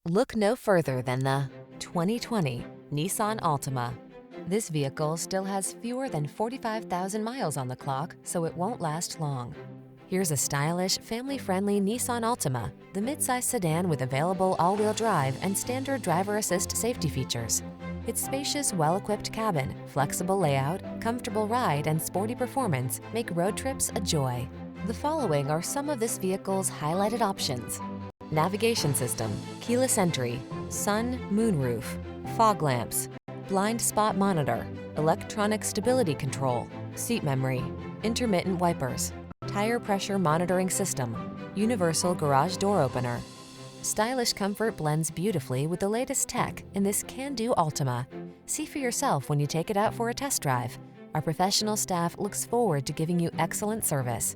Look no further than the 2020 Nissan Altima. This vehicle still has fewer than 45,000 miles on the clock, so it won't last long. Here's a stylish, family-friendly Nissan Altima, the midsize sedan with available all-wheel drive and standard driver assist safety features. Its spacious, well-equipped cabin, flexible layout, comfortable ride, and sporty performance make road trips a joy. The following are some of this vehicle's highlighted options: navigation system, keyless entry, sun, moonroof, fog lamps, blind spot monitor, electronic stability control, seat memory, intermittent wipers, tire pressure monitoring system, universal garage door opener. Stylish comfort blends beautifully with the latest tech in this can-do Altima. See for yourself when you take it out for a test drive. Our professional staff looks forward to giving you excellent service.